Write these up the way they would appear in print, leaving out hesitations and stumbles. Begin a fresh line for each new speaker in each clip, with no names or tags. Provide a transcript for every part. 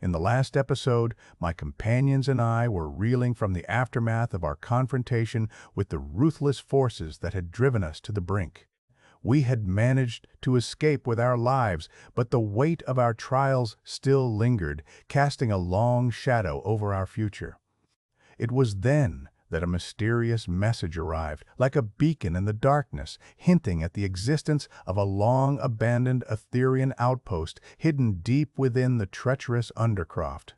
In the last episode, my companions and I were reeling from the aftermath of our confrontation with the ruthless forces that had driven us to the brink. We had managed to escape with our lives, but the weight of our trials still lingered, casting a long shadow over our future. It was then that a mysterious message arrived, like a beacon in the darkness, hinting at the existence of a long-abandoned Aetherian outpost hidden deep within the treacherous Undercroft.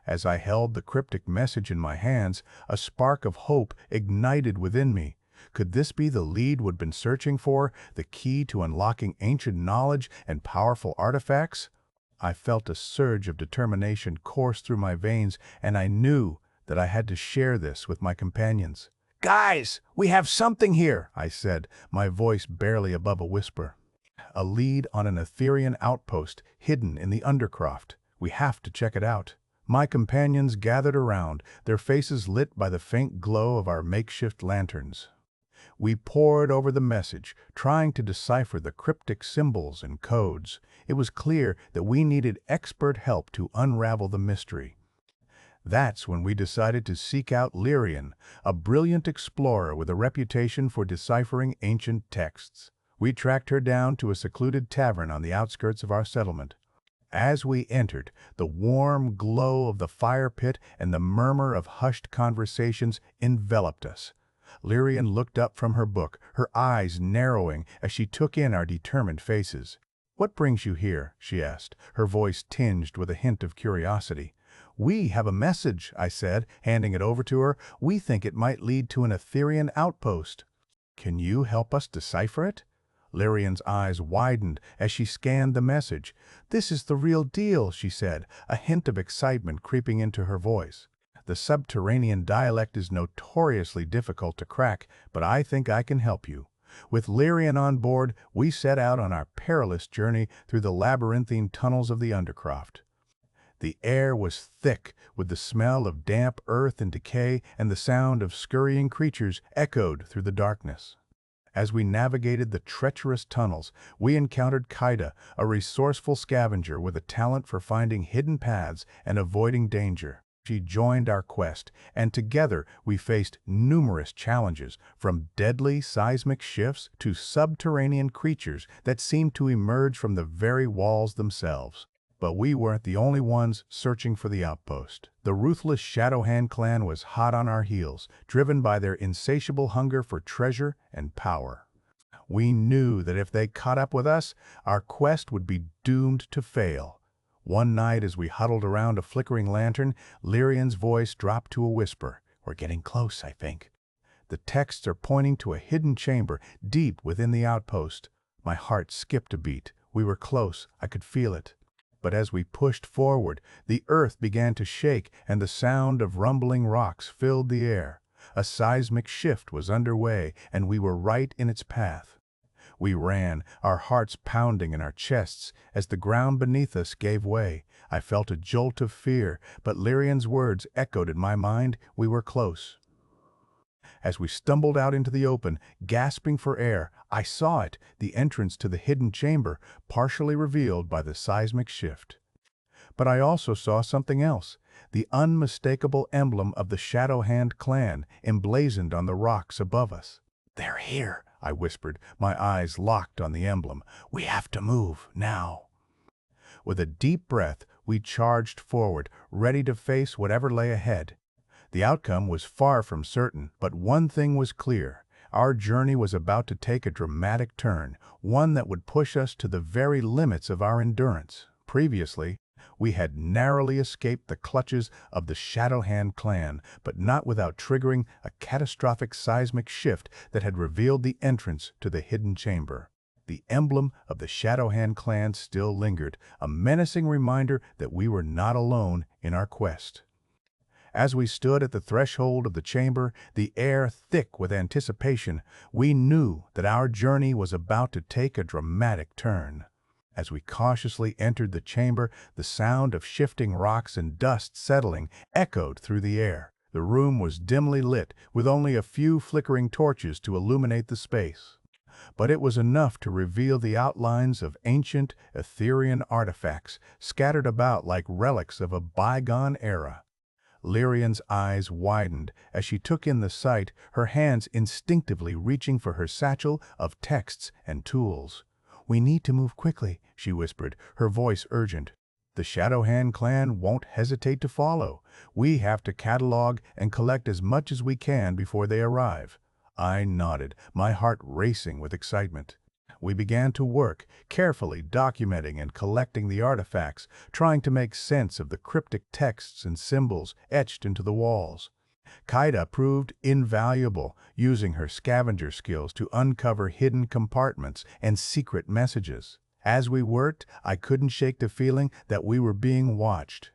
As I held the cryptic message in my hands, a spark of hope ignited within me. Could this be the lead we'd been searching for, the key to unlocking ancient knowledge and powerful artifacts? I felt a surge of determination course through my veins, and I knew that I had to share this with my companions. "Guys, we have something here," I said, my voice barely above a whisper. "A lead on an Aetherian outpost hidden in the Undercroft. We have to check it out." My companions gathered around, their faces lit by the faint glow of our makeshift lanterns. We pored over the message, trying to decipher the cryptic symbols and codes. It was clear that we needed expert help to unravel the mystery. That's when we decided to seek out Lyrian, a brilliant explorer with a reputation for deciphering ancient texts. We tracked her down to a secluded tavern on the outskirts of our settlement. As we entered, the warm glow of the fire pit and the murmur of hushed conversations enveloped us. Lyrian looked up from her book, her eyes narrowing as she took in our determined faces. "What brings you here?" she asked, her voice tinged with a hint of curiosity. "We have a message," I said, handing it over to her. "We think it might lead to an Aetherian outpost." "Can you help us decipher it?" Lyrian's eyes widened as she scanned the message. "This is the real deal," she said, a hint of excitement creeping into her voice. "The Subterranean Dialect is notoriously difficult to crack, but I think I can help you." With Lyrian on board, we set out on our perilous journey through the labyrinthine tunnels of the Undercroft. The air was thick with the smell of damp earth and decay, and the sound of scurrying creatures echoed through the darkness. As we navigated the treacherous tunnels, we encountered Kaida, a resourceful scavenger with a talent for finding hidden paths and avoiding danger. She joined our quest, and together we faced numerous challenges, from deadly seismic shifts to subterranean creatures that seemed to emerge from the very walls themselves. But we weren't the only ones searching for the outpost. The ruthless Shadowhand clan was hot on our heels, driven by their insatiable hunger for treasure and power. We knew that if they caught up with us, our quest would be doomed to fail. One night, as we huddled around a flickering lantern, Lyrian's voice dropped to a whisper. "We're getting close, I think. The texts are pointing to a hidden chamber deep within the outpost." My heart skipped a beat. We were close. I could feel it. But as we pushed forward, the earth began to shake and the sound of rumbling rocks filled the air. A seismic shift was underway, and we were right in its path. We ran, our hearts pounding in our chests, as the ground beneath us gave way. I felt a jolt of fear, but Lyrian's words echoed in my mind. We were close. As we stumbled out into the open, gasping for air, I saw it, the entrance to the hidden chamber, partially revealed by the seismic shift. But I also saw something else, the unmistakable emblem of the Shadowhand clan emblazoned on the rocks above us. "They're here," I whispered, my eyes locked on the emblem. "We have to move, now." With a deep breath, we charged forward, ready to face whatever lay ahead. The outcome was far from certain, but one thing was clear. Our journey was about to take a dramatic turn, one that would push us to the very limits of our endurance. Previously, we had narrowly escaped the clutches of the Shadowhand clan, but not without triggering a catastrophic seismic shift that had revealed the entrance to the hidden chamber. The emblem of the Shadowhand clan still lingered, a menacing reminder that we were not alone in our quest. As we stood at the threshold of the chamber, the air thick with anticipation, we knew that our journey was about to take a dramatic turn. As we cautiously entered the chamber, the sound of shifting rocks and dust settling echoed through the air. The room was dimly lit, with only a few flickering torches to illuminate the space. but it was enough to reveal the outlines of ancient Aetherian artifacts scattered about like relics of a bygone era. Lyrian's eyes widened as she took in the sight, her hands instinctively reaching for her satchel of texts and tools. "We need to move quickly," she whispered, her voice urgent. "The Shadowhand clan won't hesitate to follow. We have to catalog and collect as much as we can before they arrive." I nodded, my heart racing with excitement. We began to work, carefully documenting and collecting the artifacts, trying to make sense of the cryptic texts and symbols etched into the walls. Kaida proved invaluable, using her scavenger skills to uncover hidden compartments and secret messages. As we worked, I couldn't shake the feeling that we were being watched.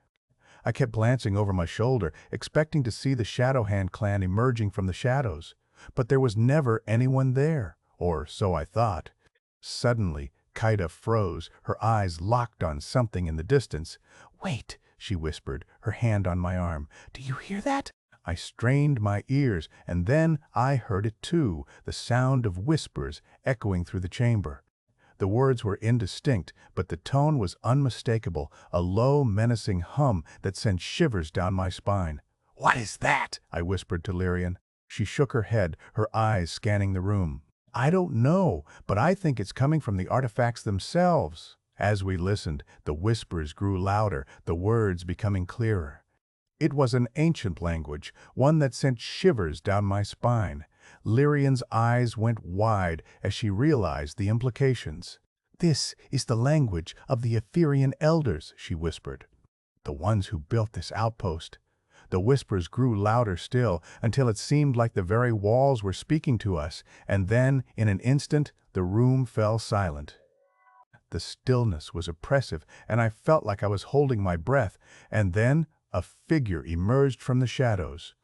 I kept glancing over my shoulder, expecting to see the Shadowhand clan emerging from the shadows. But there was never anyone there, or so I thought. Suddenly, Kaida froze, her eyes locked on something in the distance. "Wait," she whispered, her hand on my arm. "Do you hear that?" I strained my ears, and then I heard it too, the sound of whispers echoing through the chamber. The words were indistinct, but the tone was unmistakable, a low, menacing hum that sent shivers down my spine. "What is that?" I whispered to Lyrian. She shook her head, her eyes scanning the room. "I don't know, but I think it's coming from the artifacts themselves." As we listened, the whispers grew louder, the words becoming clearer. It was an ancient language, one that sent shivers down my spine. Lyrian's eyes went wide as she realized the implications. "This is the language of the Aetherian elders," she whispered. "The ones who built this outpost." The whispers grew louder still, until it seemed like the very walls were speaking to us, and then, in an instant, the room fell silent. The stillness was oppressive, and I felt like I was holding my breath, and then a figure emerged from the shadows.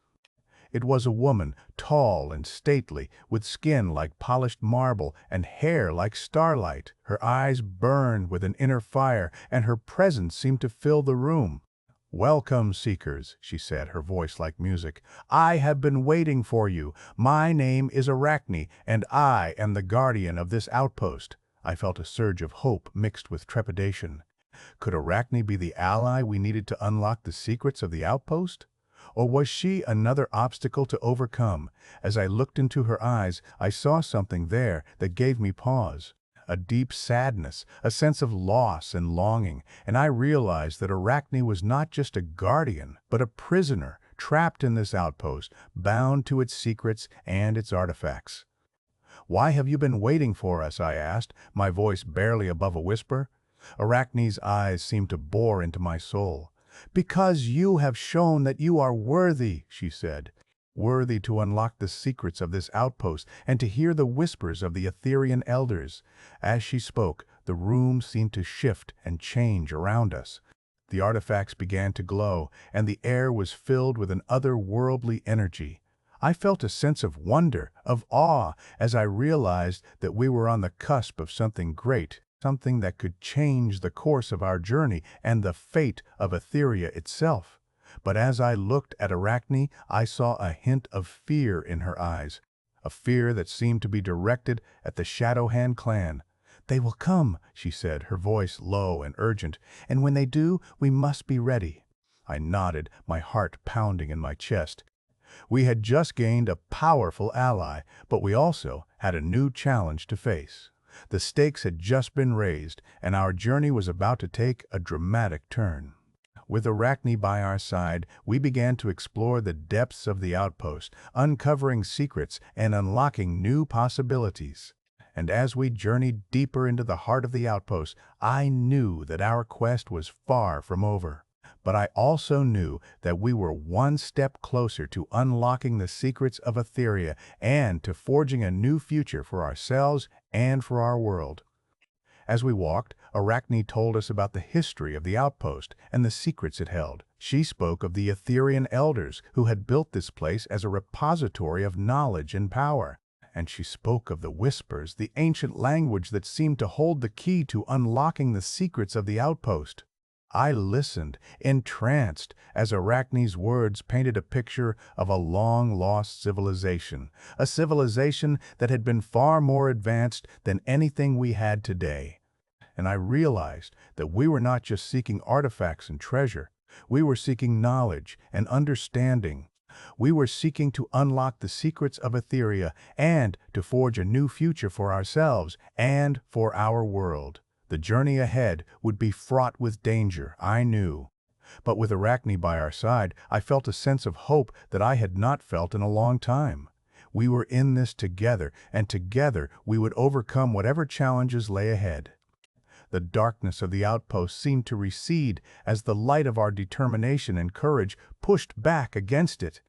It was a woman, tall and stately, with skin like polished marble and hair like starlight. Her eyes burned with an inner fire, and her presence seemed to fill the room. "Welcome, seekers," she said, her voice like music. "I have been waiting for you. My name is Arachne, and I am the guardian of this outpost." I felt a surge of hope mixed with trepidation. Could Arachne be the ally we needed to unlock the secrets of the outpost? Or was she another obstacle to overcome? As I looked into her eyes, I saw something there that gave me pause. A deep sadness, a sense of loss and longing, and I realized that Arachne was not just a guardian, but a prisoner, trapped in this outpost, bound to its secrets and its artifacts. "Why have you been waiting for us?" I asked, my voice barely above a whisper. Arachne's eyes seemed to bore into my soul. "Because you have shown that you are worthy," she said. "Worthy to unlock the secrets of this outpost and to hear the whispers of the Aetherian elders." As she spoke, the room seemed to shift and change around us. The artifacts began to glow, and the air was filled with an otherworldly energy. I felt a sense of wonder, of awe, as I realized that we were on the cusp of something great, something that could change the course of our journey and the fate of Aetheria itself. But as I looked at Arachne, I saw a hint of fear in her eyes, a fear that seemed to be directed at the Shadowhand clan. "They will come," she said, her voice low and urgent, "and when they do, we must be ready." I nodded, my heart pounding in my chest. We had just gained a powerful ally, but we also had a new challenge to face. The stakes had just been raised, and our journey was about to take a dramatic turn. With Arachne by our side, we began to explore the depths of the outpost, uncovering secrets and unlocking new possibilities. And as we journeyed deeper into the heart of the outpost, I knew that our quest was far from over. But I also knew that we were one step closer to unlocking the secrets of Aetheria and to forging a new future for ourselves and for our world. As we walked, Arachne told us about the history of the outpost and the secrets it held. She spoke of the Aetherian elders who had built this place as a repository of knowledge and power. And she spoke of the whispers, the ancient language that seemed to hold the key to unlocking the secrets of the outpost. I listened, entranced, as Arachne's words painted a picture of a long-lost civilization, a civilization that had been far more advanced than anything we had today. And I realized that we were not just seeking artifacts and treasure. We were seeking knowledge and understanding. We were seeking to unlock the secrets of Aetheria and to forge a new future for ourselves and for our world. The journey ahead would be fraught with danger, I knew. But with Arachne by our side, I felt a sense of hope that I had not felt in a long time. We were in this together, and together we would overcome whatever challenges lay ahead. The darkness of the outpost seemed to recede as the light of our determination and courage pushed back against it.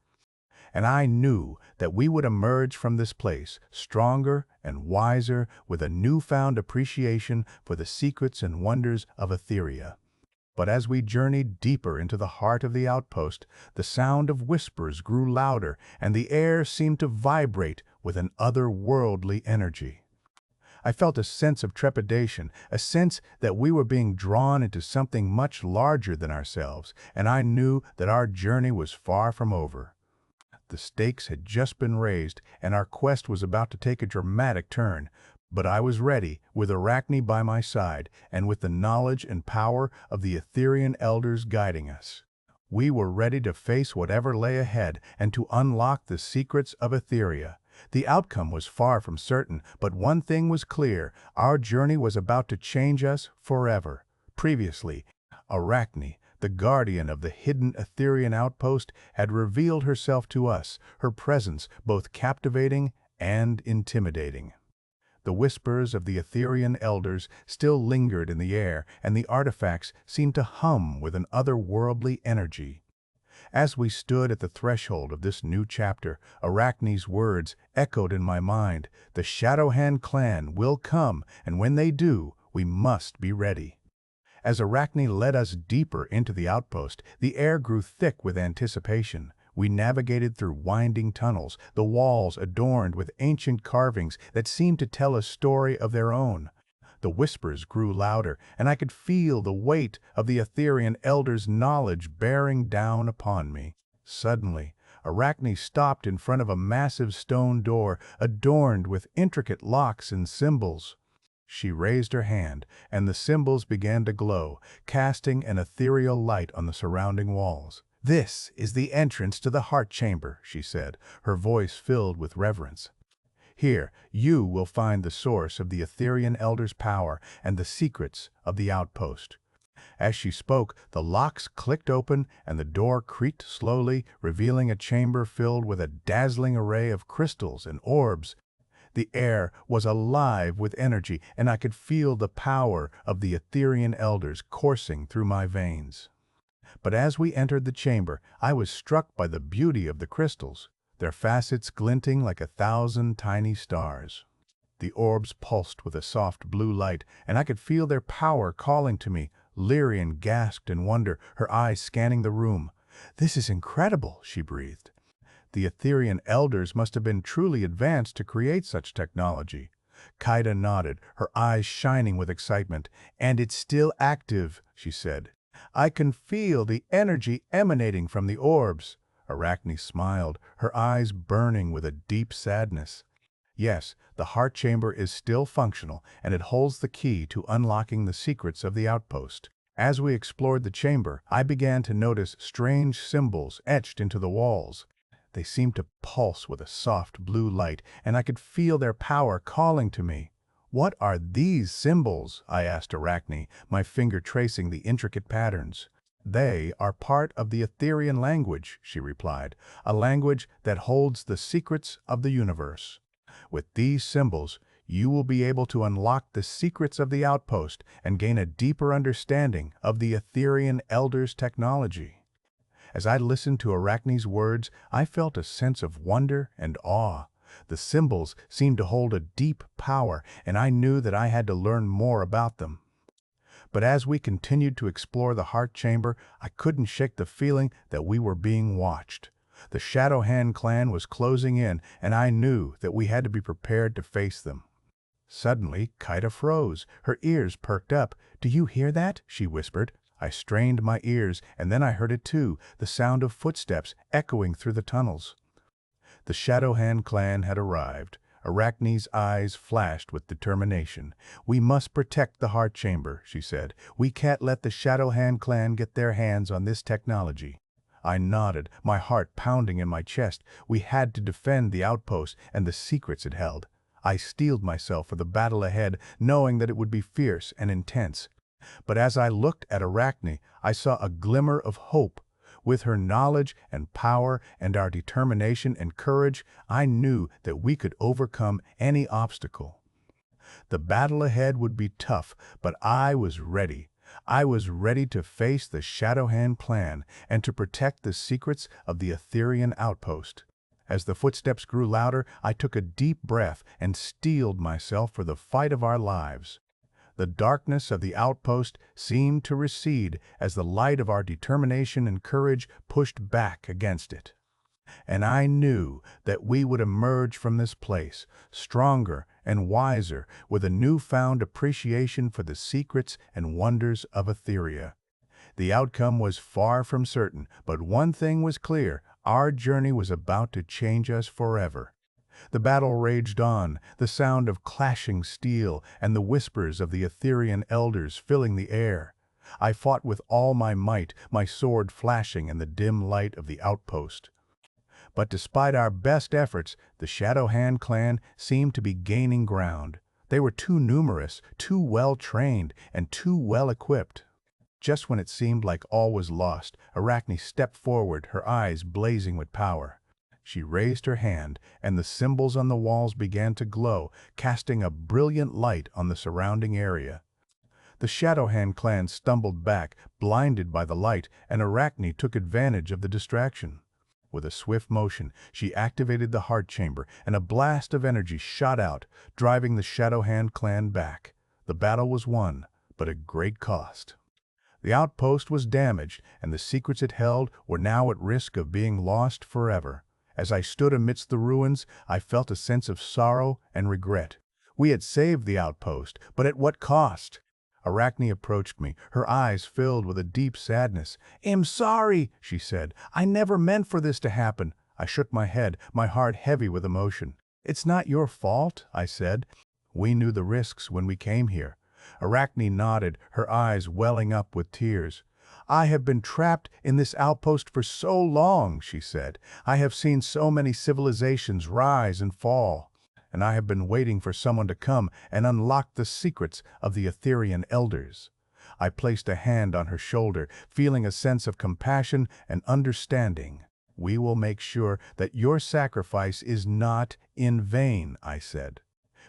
And I knew that we would emerge from this place stronger and wiser with a newfound appreciation for the secrets and wonders of Aetheria. But as we journeyed deeper into the heart of the outpost, the sound of whispers grew louder and the air seemed to vibrate with an otherworldly energy. I felt a sense of trepidation, a sense that we were being drawn into something much larger than ourselves, and I knew that our journey was far from over. The stakes had just been raised, and our quest was about to take a dramatic turn. But I was ready, with Arachne by my side, and with the knowledge and power of the Aetherian elders guiding us. We were ready to face whatever lay ahead and to unlock the secrets of Aetheria. The outcome was far from certain, but one thing was clear: our journey was about to change us forever. Previously, Arachne, the guardian of the hidden Aetherian outpost, had revealed herself to us, her presence both captivating and intimidating. The whispers of the Aetherian elders still lingered in the air, and the artifacts seemed to hum with an otherworldly energy. As we stood at the threshold of this new chapter, Arachne's words echoed in my mind: "The Shadowhand clan will come, and when they do, we must be ready." As Arachne led us deeper into the outpost, the air grew thick with anticipation. We navigated through winding tunnels, the walls adorned with ancient carvings that seemed to tell a story of their own. The whispers grew louder, and I could feel the weight of the Aetherian elders' knowledge bearing down upon me. Suddenly, Arachne stopped in front of a massive stone door adorned with intricate locks and symbols. She raised her hand, and the symbols began to glow, casting an ethereal light on the surrounding walls. "This is the entrance to the heart chamber," she said, her voice filled with reverence. "Here, you will find the source of the Aetherian elders' power and the secrets of the outpost." As she spoke, the locks clicked open and the door creaked slowly, revealing a chamber filled with a dazzling array of crystals and orbs. The air was alive with energy, and I could feel the power of the Aetherian elders coursing through my veins. But as we entered the chamber, I was struck by the beauty of the crystals, their facets glinting like 1,000 tiny stars. The orbs pulsed with a soft blue light, and I could feel their power calling to me. Lyrian gasped in wonder, her eyes scanning the room. "This is incredible," she breathed. The Aetherian elders must have been truly advanced to create such technology. Kaida nodded, her eyes shining with excitement. "And it's still active," she said. "I can feel the energy emanating from the orbs." Arachne smiled, her eyes burning with a deep sadness. "Yes, the heart chamber is still functional, and it holds the key to unlocking the secrets of the outpost." As we explored the chamber, I began to notice strange symbols etched into the walls. They seemed to pulse with a soft blue light, and I could feel their power calling to me. "What are these symbols?" I asked Arachne, my finger tracing the intricate patterns. "They are part of the Aetherian language," she replied, "a language that holds the secrets of the universe. With these symbols, you will be able to unlock the secrets of the outpost and gain a deeper understanding of the Aetherian elders' technology." As I listened to Arachne's words, I felt a sense of wonder and awe. The symbols seemed to hold a deep power, and I knew that I had to learn more about them. But as we continued to explore the heart chamber, I couldn't shake the feeling that we were being watched. The Shadowhand clan was closing in, and I knew that we had to be prepared to face them. Suddenly, Kaida froze, her ears perked up. "Do you hear that?" she whispered. I strained my ears, and then I heard it too, the sound of footsteps echoing through the tunnels. The Shadowhand clan had arrived. Arachne's eyes flashed with determination. "We must protect the heart chamber," she said. "We can't let the Shadowhand clan get their hands on this technology." I nodded, my heart pounding in my chest. We had to defend the outpost and the secrets it held. I steeled myself for the battle ahead, knowing that it would be fierce and intense. But as I looked at Arachne, I saw a glimmer of hope. With her knowledge and power and our determination and courage, I knew that we could overcome any obstacle. The battle ahead would be tough, but I was ready. I was ready to face the Shadowhand clan and to protect the secrets of the Aetherian Outpost. As the footsteps grew louder, I took a deep breath and steeled myself for the fight of our lives. The darkness of the outpost seemed to recede as the light of our determination and courage pushed back against it. And I knew that we would emerge from this place, stronger and wiser, with a newfound appreciation for the secrets and wonders of Aetheria. The outcome was far from certain, but one thing was clear: our journey was about to change us forever. The battle raged on, the sound of clashing steel and the whispers of the Aetherian elders filling the air. I fought with all my might, my sword flashing in the dim light of the outpost. But despite our best efforts, the Shadowhand clan seemed to be gaining ground. They were too numerous, too well-trained, and too well-equipped. Just when it seemed like all was lost, Arachne stepped forward, her eyes blazing with power. She raised her hand, and the symbols on the walls began to glow, casting a brilliant light on the surrounding area. The Shadowhand clan stumbled back, blinded by the light, and Arachne took advantage of the distraction. With a swift motion, she activated the heart chamber, and a blast of energy shot out, driving the Shadowhand clan back. The battle was won, but at great cost. The outpost was damaged, and the secrets it held were now at risk of being lost forever. As I stood amidst the ruins, I felt a sense of sorrow and regret. We had saved the outpost, but at what cost? Arachne approached me, her eyes filled with a deep sadness. "I'm sorry," she said. "I never meant for this to happen." I shook my head, my heart heavy with emotion. "It's not your fault," I said. "We knew the risks when we came here." Arachne nodded, her eyes welling up with tears. "I have been trapped in this outpost for so long," she said. "I have seen so many civilizations rise and fall, and I have been waiting for someone to come and unlock the secrets of the Aetherian elders." I placed a hand on her shoulder, feeling a sense of compassion and understanding. "We will make sure that your sacrifice is not in vain," I said.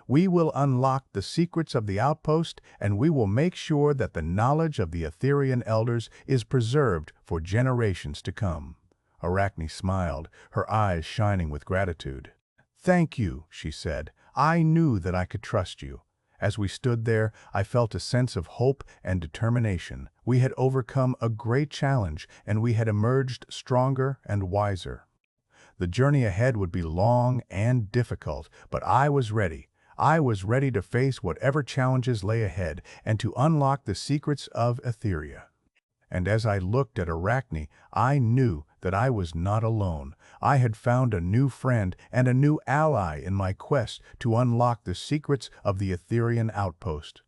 "We will unlock the secrets of the outpost, and we will make sure that the knowledge of the Aetherian elders is preserved for generations to come." Arachne smiled, her eyes shining with gratitude. "Thank you," she said. "I knew that I could trust you." As we stood there, I felt a sense of hope and determination. We had overcome a great challenge, and we had emerged stronger and wiser. The journey ahead would be long and difficult, but I was ready. I was ready to face whatever challenges lay ahead and to unlock the secrets of Aetheria. And as I looked at Arachne, I knew that I was not alone. I had found a new friend and a new ally in my quest to unlock the secrets of the Aetherian Outpost.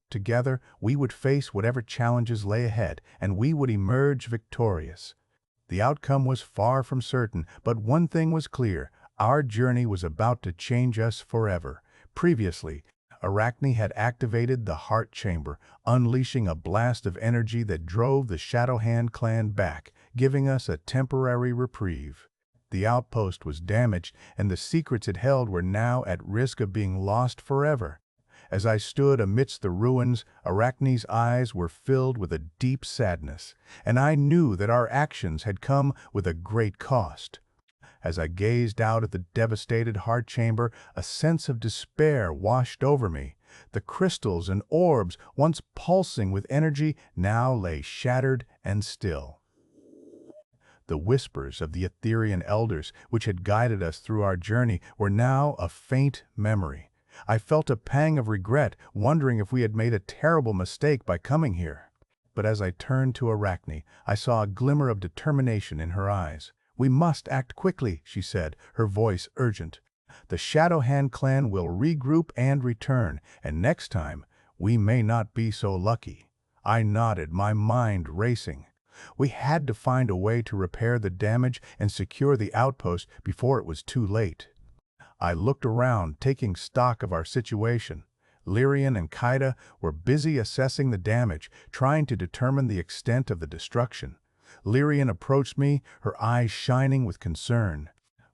Together, we would face whatever challenges lay ahead, and we would emerge victorious. The outcome was far from certain, but one thing was clear: our journey was about to change us forever. Previously, Arachne had activated the heart chamber, unleashing a blast of energy that drove the Shadowhand clan back, giving us a temporary reprieve. The outpost was damaged, and the secrets it held were now at risk of being lost forever. As I stood amidst the ruins, Arachne's eyes were filled with a deep sadness, and I knew that our actions had come with a great cost. As I gazed out at the devastated heart chamber, a sense of despair washed over me. The crystals and orbs, once pulsing with energy, now lay shattered and still. The whispers of the Aetherian elders, which had guided us through our journey, were now a faint memory. I felt a pang of regret, wondering if we had made a terrible mistake by coming here. But as I turned to Arachne, I saw a glimmer of determination in her eyes. "We must act quickly," she said, her voice urgent. "The Shadow Hand clan will regroup and return, and next time, we may not be so lucky." I nodded, my mind racing. We had to find a way to repair the damage and secure the outpost before it was too late. I looked around, taking stock of our situation. Lyrian and Kaida were busy assessing the damage, trying to determine the extent of the destruction. Lyrian approached me, her eyes shining with concern.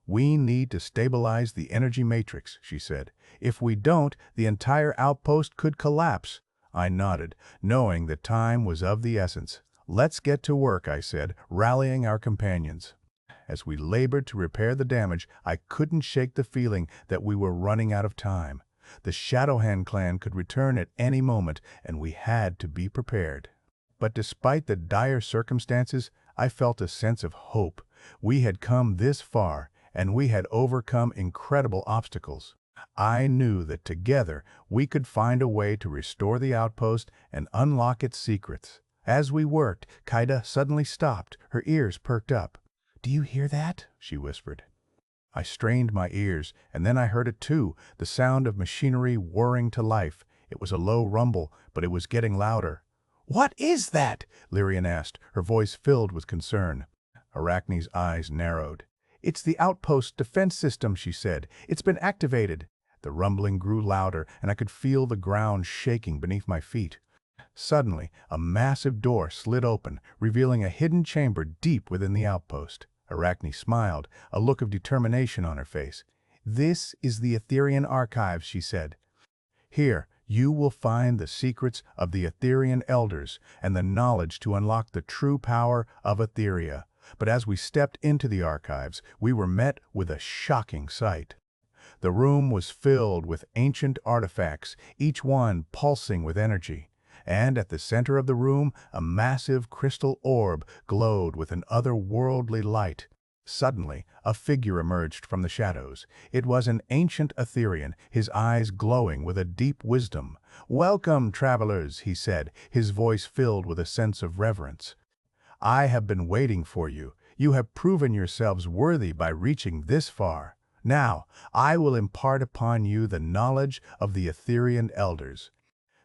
"We need to stabilize the energy matrix," she said. "If we don't, the entire outpost could collapse." I nodded, knowing that time was of the essence. "Let's get to work," I said, rallying our companions. As we labored to repair the damage, I couldn't shake the feeling that we were running out of time. The Shadowhand clan could return at any moment, and we had to be prepared. But despite the dire circumstances, I felt a sense of hope. We had come this far, and we had overcome incredible obstacles. I knew that together we could find a way to restore the outpost and unlock its secrets. As we worked, Kaida suddenly stopped, her ears perked up. "Do you hear that?" she whispered. I strained my ears, and then I heard it too, the sound of machinery whirring to life. It was a low rumble, but it was getting louder. "What is that?" Lyrian asked, her voice filled with concern. Arachne's eyes narrowed. "It's the outpost defense system," she said. "It's been activated." The rumbling grew louder, and I could feel the ground shaking beneath my feet. Suddenly, a massive door slid open, revealing a hidden chamber deep within the outpost. Arachne smiled, a look of determination on her face. "This is the Aetherian archives," she said. "Here, you will find the secrets of the Aetherian elders and the knowledge to unlock the true power of Aetheria." But as we stepped into the archives, we were met with a shocking sight. The room was filled with ancient artifacts, each one pulsing with energy. And at the center of the room, a massive crystal orb glowed with an otherworldly light. Suddenly, a figure emerged from the shadows. It was an ancient Aetherian, his eyes glowing with a deep wisdom. "Welcome, travelers," he said, his voice filled with a sense of reverence. "I have been waiting for you. You have proven yourselves worthy by reaching this far. Now, I will impart upon you the knowledge of the Aetherian elders."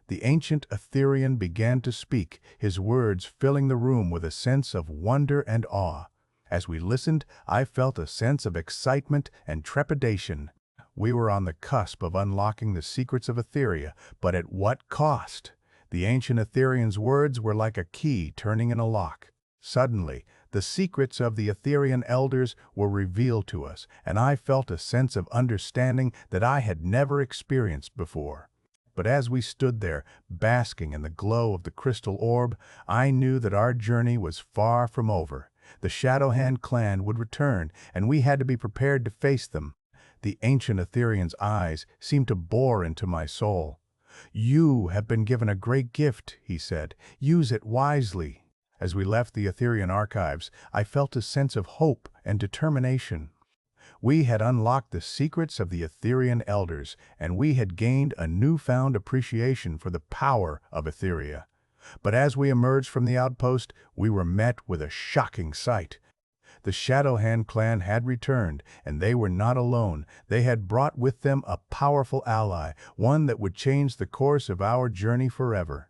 The ancient Aetherian began to speak, his words filling the room with a sense of wonder and awe. As we listened, I felt a sense of excitement and trepidation. We were on the cusp of unlocking the secrets of Aetheria, but at what cost? The ancient Aetherian's words were like a key turning in a lock. Suddenly, the secrets of the Aetherian elders were revealed to us, and I felt a sense of understanding that I had never experienced before. But as we stood there, basking in the glow of the crystal orb, I knew that our journey was far from over. The Shadowhand clan would return, and we had to be prepared to face them. The ancient Aetherian's eyes seemed to bore into my soul. "You have been given a great gift," he said. "Use it wisely." As we left the Aetherian archives, I felt a sense of hope and determination. We had unlocked the secrets of the Aetherian elders, and we had gained a newfound appreciation for the power of Aetheria. But as we emerged from the outpost, we were met with a shocking sight. The Shadowhand clan had returned, and they were not alone. They had brought with them a powerful ally, one that would change the course of our journey forever.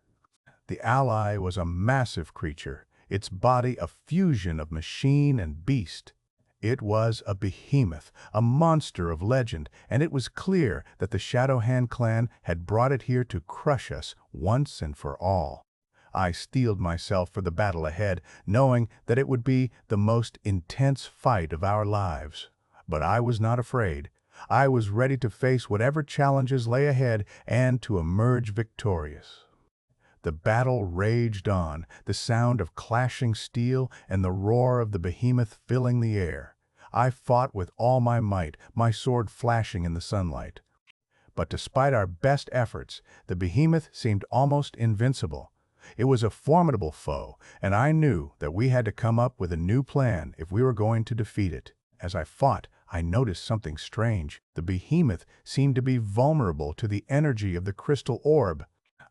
The ally was a massive creature, its body a fusion of machine and beast. It was a behemoth, a monster of legend, and it was clear that the Shadowhand clan had brought it here to crush us once and for all. I steeled myself for the battle ahead, knowing that it would be the most intense fight of our lives. But I was not afraid. I was ready to face whatever challenges lay ahead and to emerge victorious. The battle raged on, the sound of clashing steel and the roar of the behemoth filling the air. I fought with all my might, my sword flashing in the sunlight. But despite our best efforts, the behemoth seemed almost invincible. It was a formidable foe, and I knew that we had to come up with a new plan if we were going to defeat it. As I fought, I noticed something strange. The behemoth seemed to be vulnerable to the energy of the crystal orb.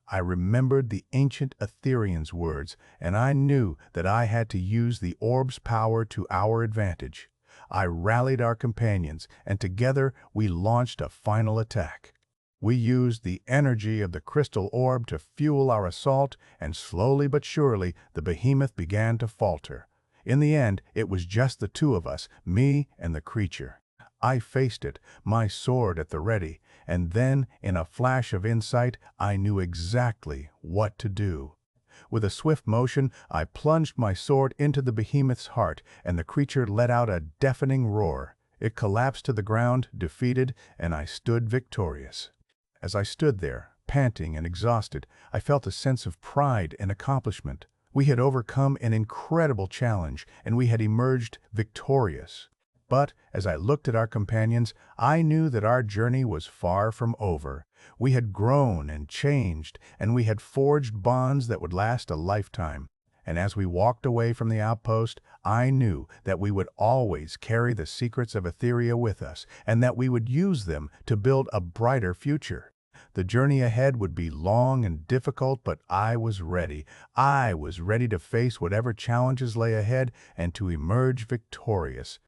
I remembered the ancient Aetherian's words, and I knew that I had to use the orb's power to our advantage. I rallied our companions, and together we launched a final attack. We used the energy of the crystal orb to fuel our assault, and slowly but surely the behemoth began to falter. In the end, it was just the two of us, me and the creature. I faced it, my sword at the ready, and then, in a flash of insight, I knew exactly what to do. With a swift motion, I plunged my sword into the behemoth's heart, and the creature let out a deafening roar. It collapsed to the ground, defeated, and I stood victorious. As I stood there, panting and exhausted, I felt a sense of pride and accomplishment. We had overcome an incredible challenge, and we had emerged victorious. But as I looked at our companions, I knew that our journey was far from over. We had grown and changed, and we had forged bonds that would last a lifetime. And as we walked away from the outpost, I knew that we would always carry the secrets of Aetheria with us, and that we would use them to build a brighter future. The journey ahead would be long and difficult, but I was ready. I was ready to face whatever challenges lay ahead and to emerge victorious.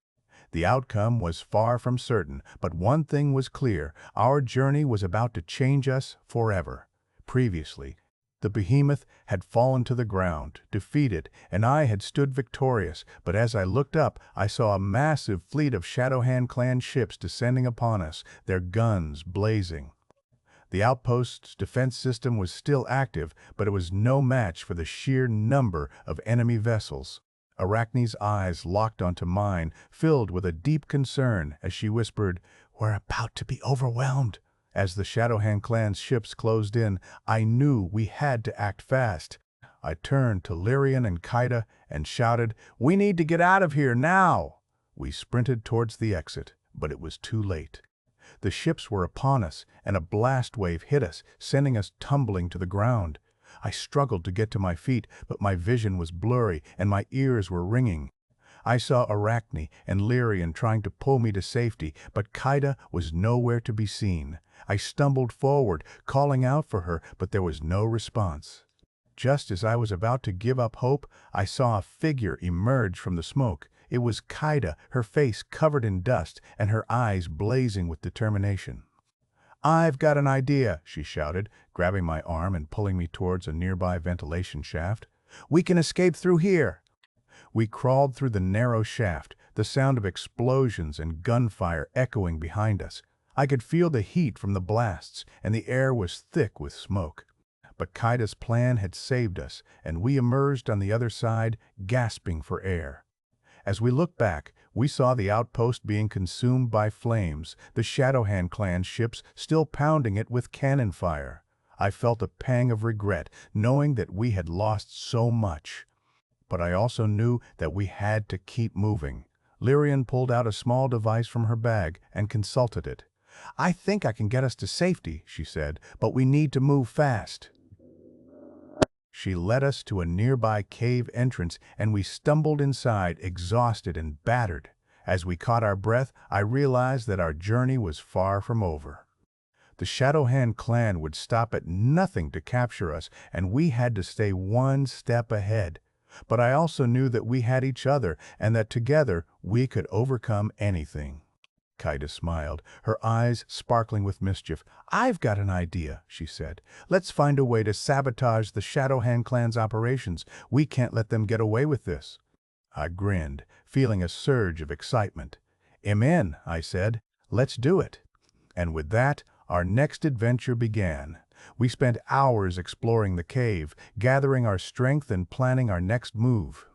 The outcome was far from certain, but one thing was clear: our journey was about to change us forever. Previously, the behemoth had fallen to the ground, defeated, and I had stood victorious, but as I looked up, I saw a massive fleet of Shadowhand clan ships descending upon us, their guns blazing. The outpost's defense system was still active, but it was no match for the sheer number of enemy vessels. Arachne's eyes locked onto mine, filled with a deep concern, as she whispered, "We're about to be overwhelmed." As the Shadowhand clan's ships closed in, I knew we had to act fast. I turned to Lyrian and Kaida and shouted, "We need to get out of here now!" We sprinted towards the exit, but it was too late. The ships were upon us, and a blast wave hit us, sending us tumbling to the ground. I struggled to get to my feet, but my vision was blurry and my ears were ringing. I saw Arachne and Lyrian trying to pull me to safety, but Kaida was nowhere to be seen. I stumbled forward, calling out for her, but there was no response. Just as I was about to give up hope, I saw a figure emerge from the smoke. It was Kaida, her face covered in dust and her eyes blazing with determination. "I've got an idea," she shouted, grabbing my arm and pulling me towards a nearby ventilation shaft. "We can escape through here." We crawled through the narrow shaft, the sound of explosions and gunfire echoing behind us. I could feel the heat from the blasts, and the air was thick with smoke. But Kaida's plan had saved us, and we emerged on the other side, gasping for air. As we looked back, we saw the outpost being consumed by flames, the Shadowhand clan ships still pounding it with cannon fire. I felt a pang of regret, knowing that we had lost so much. But I also knew that we had to keep moving. Lyrian pulled out a small device from her bag and consulted it. "I think I can get us to safety," she said, "but we need to move fast." She led us to a nearby cave entrance, and we stumbled inside, exhausted and battered. As we caught our breath, I realized that our journey was far from over. The Shadowhand clan would stop at nothing to capture us, and we had to stay one step ahead. But I also knew that we had each other, and that together we could overcome anything. Kaida smiled, her eyes sparkling with mischief. "I've got an idea," she said. "Let's find a way to sabotage the Shadowhand clan's operations. We can't let them get away with this." I grinned, feeling a surge of excitement. "Amen," I said. "Let's do it." And with that, our next adventure began. We spent hours exploring the cave, gathering our strength and planning our next move.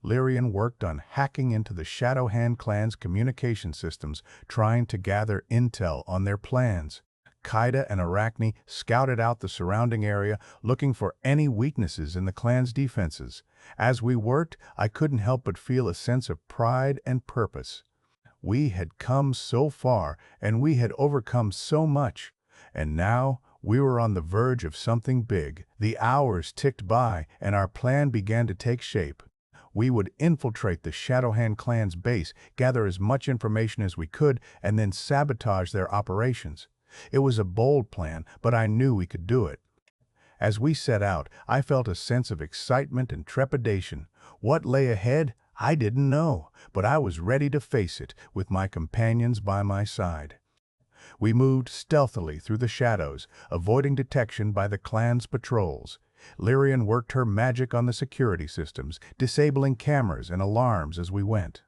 Lyrian worked on hacking into the Shadowhand clan's communication systems, trying to gather intel on their plans. Kaida and Arachne scouted out the surrounding area, looking for any weaknesses in the clan's defenses. As we worked, I couldn't help but feel a sense of pride and purpose. We had come so far, and we had overcome so much. And now, we were on the verge of something big. The hours ticked by, and our plan began to take shape. We would infiltrate the Shadowhand clan's base, gather as much information as we could, and then sabotage their operations. It was a bold plan, but I knew we could do it. As we set out, I felt a sense of excitement and trepidation. What lay ahead, I didn't know, but I was ready to face it with my companions by my side. We moved stealthily through the shadows, avoiding detection by the clan's patrols. Lyrian worked her magic on the security systems, disabling cameras and alarms as we went.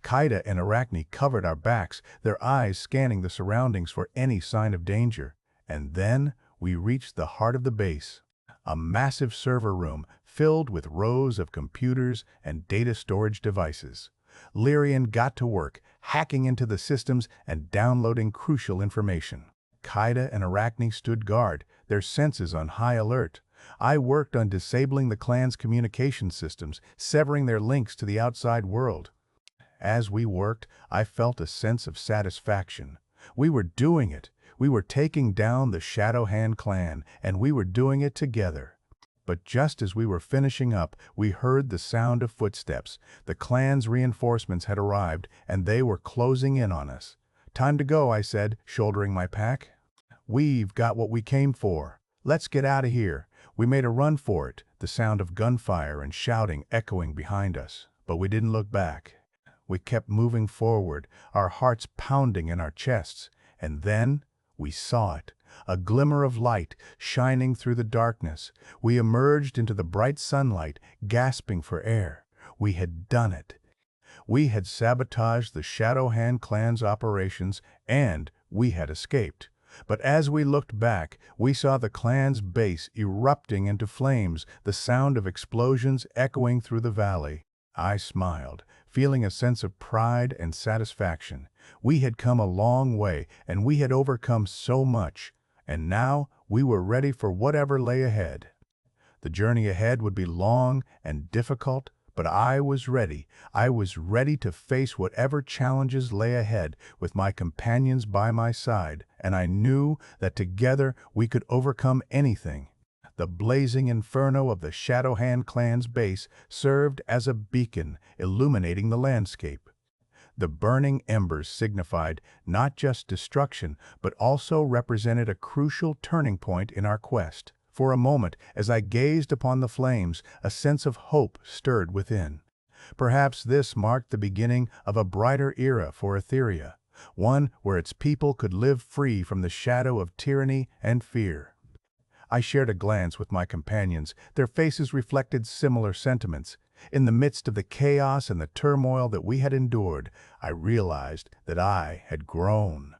Kaida and Arachne covered our backs, their eyes scanning the surroundings for any sign of danger. And then we reached the heart of the base, a massive server room filled with rows of computers and data storage devices. Lyrian got to work, hacking into the systems and downloading crucial information. Kaida and Arachne stood guard, their senses on high alert. I worked on disabling the clan's communication systems, severing their links to the outside world. As we worked, I felt a sense of satisfaction. We were doing it. We were taking down the Shadowhand clan, and we were doing it together. But just as we were finishing up, we heard the sound of footsteps. The clan's reinforcements had arrived, and they were closing in on us. "Time to go," I said, shouldering my pack. "We've got what we came for. Let's get out of here." We made a run for it, the sound of gunfire and shouting echoing behind us. But we didn't look back. We kept moving forward, our hearts pounding in our chests. And then we saw it, a glimmer of light shining through the darkness. We emerged into the bright sunlight, gasping for air. We had done it. We had sabotaged the Shadowhand clan's operations, and we had escaped. But as we looked back, we saw the clan's base erupting into flames, the sound of explosions echoing through the valley. I smiled, feeling a sense of pride and satisfaction. We had come a long way, and we had overcome so much. And now we were ready for whatever lay ahead. The journey ahead would be long and difficult, but I was ready. I was ready to face whatever challenges lay ahead with my companions by my side, and I knew that together we could overcome anything. The blazing inferno of the Shadowhand clan's base served as a beacon, illuminating the landscape. The burning embers signified not just destruction, but also represented a crucial turning point in our quest. For a moment, as I gazed upon the flames, a sense of hope stirred within. Perhaps this marked the beginning of a brighter era for Aetheria, one where its people could live free from the shadow of tyranny and fear. I shared a glance with my companions. Their faces reflected similar sentiments. In the midst of the chaos and the turmoil that we had endured, I realized that I had grown.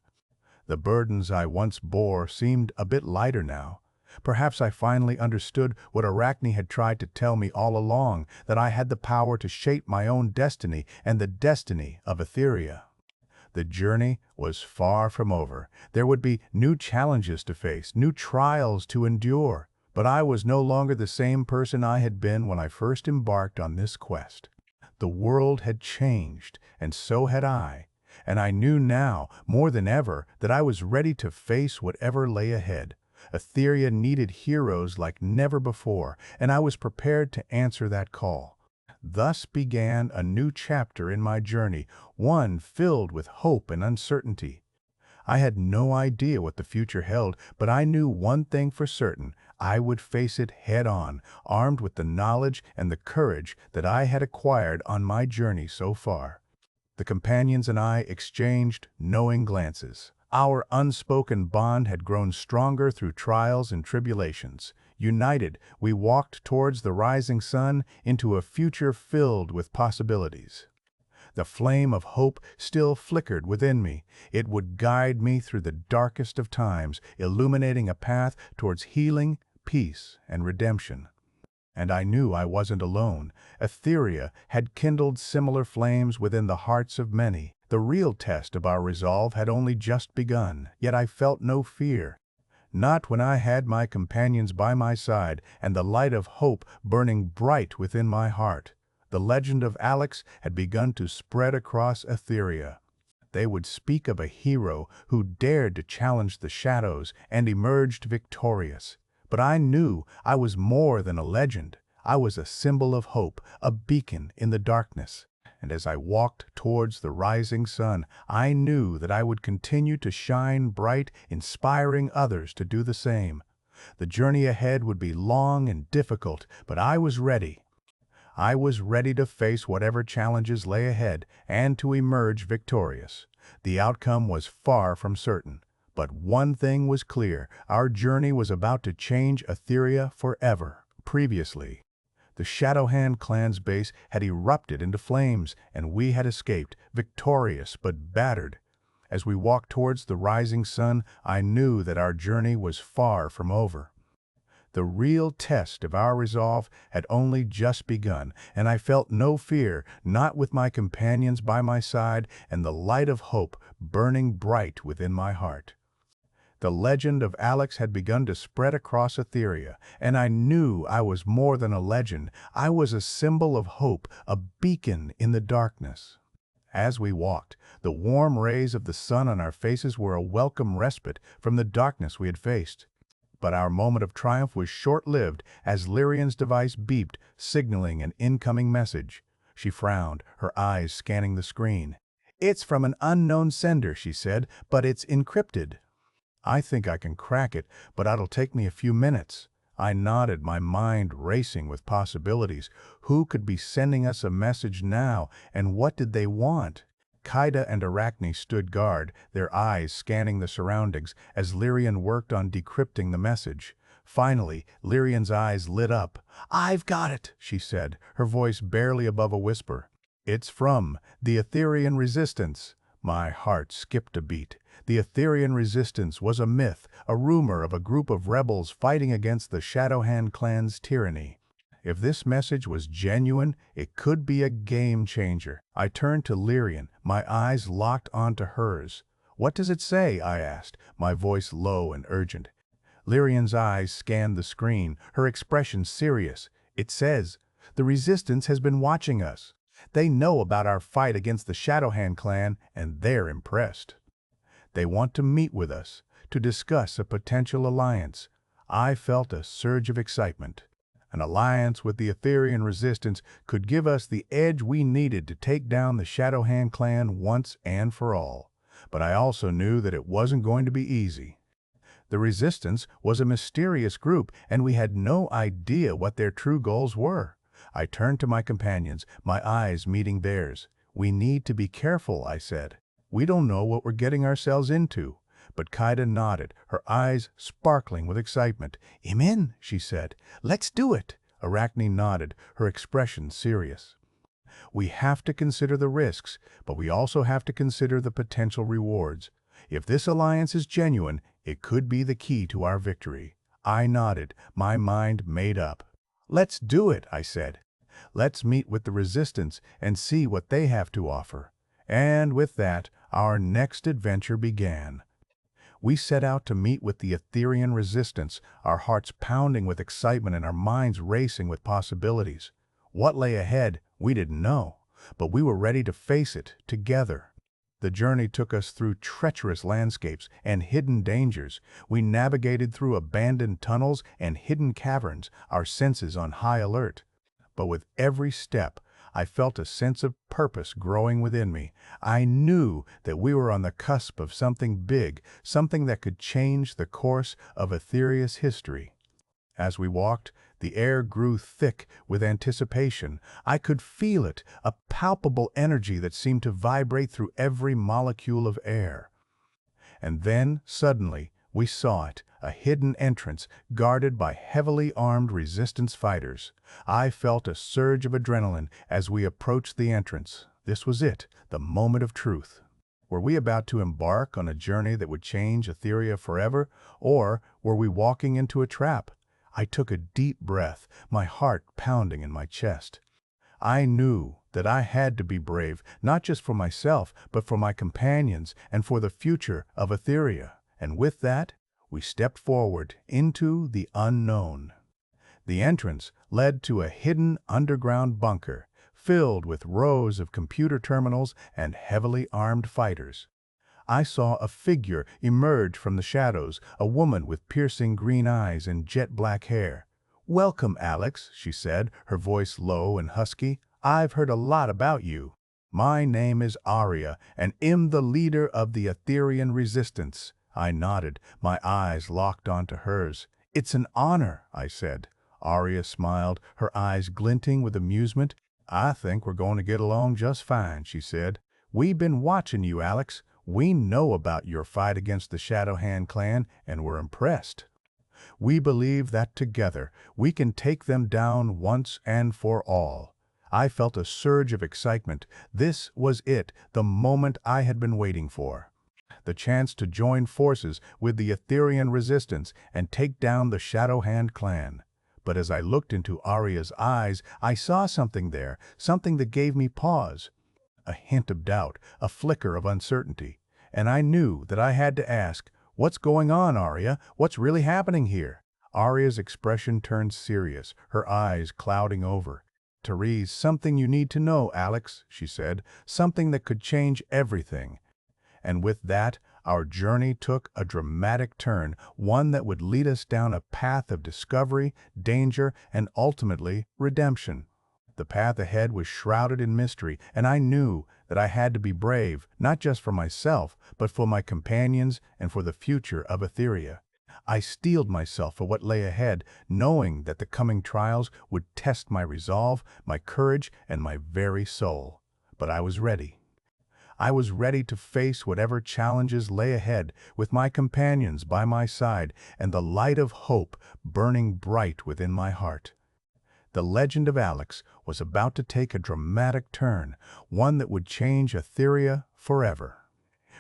The burdens I once bore seemed a bit lighter now. Perhaps I finally understood what Arachne had tried to tell me all along, that I had the power to shape my own destiny and the destiny of Aetheria. The journey was far from over. There would be new challenges to face, new trials to endure. But I was no longer the same person I had been when I first embarked on this quest. The world had changed, and so had I. And I knew now, more than ever, that I was ready to face whatever lay ahead. Aetheria needed heroes like never before, and I was prepared to answer that call. Thus began a new chapter in my journey, one filled with hope and uncertainty. I had no idea what the future held, but I knew one thing for certain: I would face it head-on, armed with the knowledge and the courage that I had acquired on my journey so far. The companions and I exchanged knowing glances. Our unspoken bond had grown stronger through trials and tribulations. United, we walked towards the rising sun, into a future filled with possibilities. The flame of hope still flickered within me. It would guide me through the darkest of times, illuminating a path towards healing, peace, and redemption. And I knew I wasn't alone. Aetheria had kindled similar flames within the hearts of many. The real test of our resolve had only just begun, yet I felt no fear. Not when I had my companions by my side and the light of hope burning bright within my heart. The legend of Alex had begun to spread across Aetheria. They would speak of a hero who dared to challenge the shadows and emerged victorious. But I knew I was more than a legend. I was a symbol of hope, a beacon in the darkness. And as I walked towards the rising sun, I knew that I would continue to shine bright, inspiring others to do the same. The journey ahead would be long and difficult, but I was ready. I was ready to face whatever challenges lay ahead and to emerge victorious. The outcome was far from certain, but one thing was clear: our journey was about to change Aetheria forever. Previously, the Shadowhand clan's base had erupted into flames, and we had escaped, victorious but battered. As we walked towards the rising sun, I knew that our journey was far from over. The real test of our resolve had only just begun, and I felt no fear, not with my companions by my side and the light of hope burning bright within my heart. The legend of Alex had begun to spread across Aetheria, and I knew I was more than a legend. I was a symbol of hope, a beacon in the darkness. As we walked, the warm rays of the sun on our faces were a welcome respite from the darkness we had faced. But our moment of triumph was short-lived as Lyrian's device beeped, signaling an incoming message. She frowned, her eyes scanning the screen. "It's from an unknown sender," she said, "but it's encrypted." "I think I can crack it, but it'll take me a few minutes." I nodded, my mind racing with possibilities. Who could be sending us a message now, and what did they want? Kaida and Arachne stood guard, their eyes scanning the surroundings as Lyrian worked on decrypting the message. Finally, Lyrian's eyes lit up. "I've got it," she said, her voice barely above a whisper. "It's from the Aetherian Resistance." My heart skipped a beat. The Aetherian Resistance was a myth, a rumor of a group of rebels fighting against the Shadowhand clan's tyranny. If this message was genuine, it could be a game changer. I turned to Lyrian, my eyes locked onto hers. "What does it say?" I asked, my voice low and urgent. Lyrian's eyes scanned the screen, her expression serious. "It says, the Resistance has been watching us. They know about our fight against the Shadowhand clan, and they're impressed. They want to meet with us, to discuss a potential alliance." I felt a surge of excitement. An alliance with the Aetherian Resistance could give us the edge we needed to take down the Shadowhand clan once and for all. But I also knew that it wasn't going to be easy. The Resistance was a mysterious group, and we had no idea what their true goals were. I turned to my companions, my eyes meeting theirs. "We need to be careful," I said. "We don't know what we're getting ourselves into." But Kaida nodded, her eyes sparkling with excitement. "I'm in," she said. "Let's do it." Arachne nodded, her expression serious. "We have to consider the risks, but we also have to consider the potential rewards. If this alliance is genuine, it could be the key to our victory." I nodded, my mind made up. "Let's do it," I said. "Let's meet with the Resistance and see what they have to offer." And with that, our next adventure began. We set out to meet with the Aetherian Resistance, our hearts pounding with excitement and our minds racing with possibilities. What lay ahead, we didn't know, but we were ready to face it together. The journey took us through treacherous landscapes and hidden dangers. We navigated through abandoned tunnels and hidden caverns, our senses on high alert. But with every step, I felt a sense of purpose growing within me. I knew that we were on the cusp of something big, something that could change the course of Aetheria's history. As we walked, the air grew thick with anticipation. I could feel it, a palpable energy that seemed to vibrate through every molecule of air. And then, suddenly, we saw it, a hidden entrance guarded by heavily armed Resistance fighters. I felt a surge of adrenaline as we approached the entrance. This was it, the moment of truth. Were we about to embark on a journey that would change Aetheria forever, or were we walking into a trap? I took a deep breath, my heart pounding in my chest. I knew that I had to be brave, not just for myself, but for my companions and for the future of Aetheria. And with that, we stepped forward into the unknown. The entrance led to a hidden underground bunker, filled with rows of computer terminals and heavily armed fighters. I saw a figure emerge from the shadows, a woman with piercing green eyes and jet-black hair. "Welcome, Alex," she said, her voice low and husky. "I've heard a lot about you." "My name is Aria, and I'm the leader of the Aetherian Resistance." I nodded, my eyes locked onto hers. "It's an honor," I said. Arya smiled, her eyes glinting with amusement. "I think we're going to get along just fine," she said. "We've been watching you, Alex. We know about your fight against the Shadowhand clan, and we're impressed. We believe that together we can take them down once and for all." I felt a surge of excitement. This was it, the moment I had been waiting for. The chance to join forces with the Aetherian resistance and take down the Shadowhand clan. But as I looked into Arya's eyes, I saw something there, something that gave me pause. A hint of doubt, a flicker of uncertainty. And I knew that I had to ask, "What's going on, Arya? What's really happening here?" Arya's expression turned serious, her eyes clouding over. "Therese, something you need to know, Alex," she said. "Something that could change everything." And with that, our journey took a dramatic turn, one that would lead us down a path of discovery, danger, and ultimately redemption. The path ahead was shrouded in mystery, and I knew that I had to be brave, not just for myself, but for my companions and for the future of Aetheria. I steeled myself for what lay ahead, knowing that the coming trials would test my resolve, my courage, and my very soul. But I was ready. I was ready to face whatever challenges lay ahead, with my companions by my side and the light of hope burning bright within my heart. The legend of Alex was about to take a dramatic turn, one that would change Aetheria forever.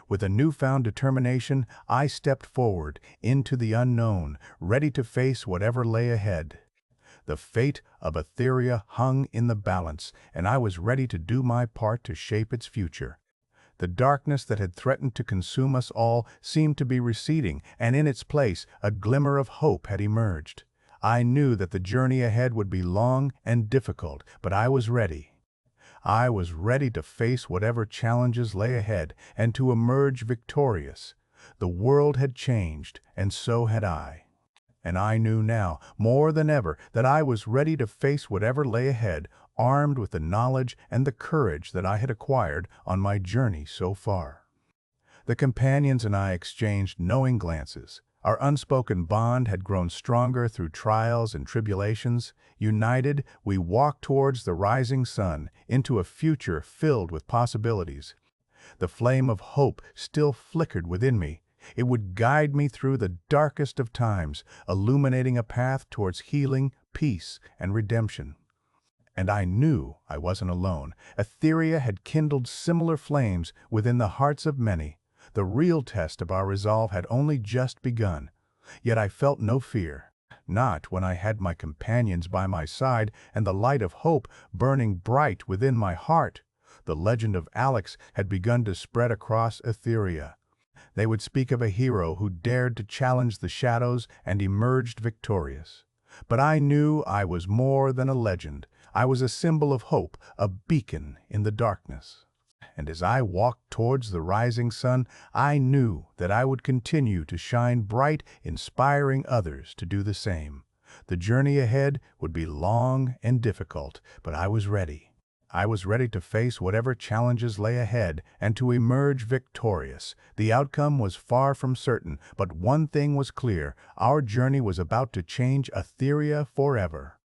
With a newfound determination, I stepped forward into the unknown, ready to face whatever lay ahead. The fate of Aetheria hung in the balance, and I was ready to do my part to shape its future. The darkness that had threatened to consume us all seemed to be receding, and in its place a glimmer of hope had emerged. I knew that the journey ahead would be long and difficult, but I was ready. I was ready to face whatever challenges lay ahead and to emerge victorious. The world had changed, and so had I. And I knew now, more than ever, that I was ready to face whatever lay ahead, armed with the knowledge and the courage that I had acquired on my journey so far. The companions and I exchanged knowing glances. Our unspoken bond had grown stronger through trials and tribulations. United, we walked towards the rising sun, into a future filled with possibilities. The flame of hope still flickered within me. It would guide me through the darkest of times, illuminating a path towards healing, peace, and redemption. And I knew I wasn't alone. Aetheria had kindled similar flames within the hearts of many. The real test of our resolve had only just begun. Yet I felt no fear. Not when I had my companions by my side and the light of hope burning bright within my heart. The legend of Alex had begun to spread across Aetheria. They would speak of a hero who dared to challenge the shadows and emerged victorious. But I knew I was more than a legend. I was a symbol of hope, a beacon in the darkness. And as I walked towards the rising sun, I knew that I would continue to shine bright, inspiring others to do the same. The journey ahead would be long and difficult, but I was ready. I was ready to face whatever challenges lay ahead and to emerge victorious. The outcome was far from certain, but one thing was clear: our journey was about to change Aetheria forever.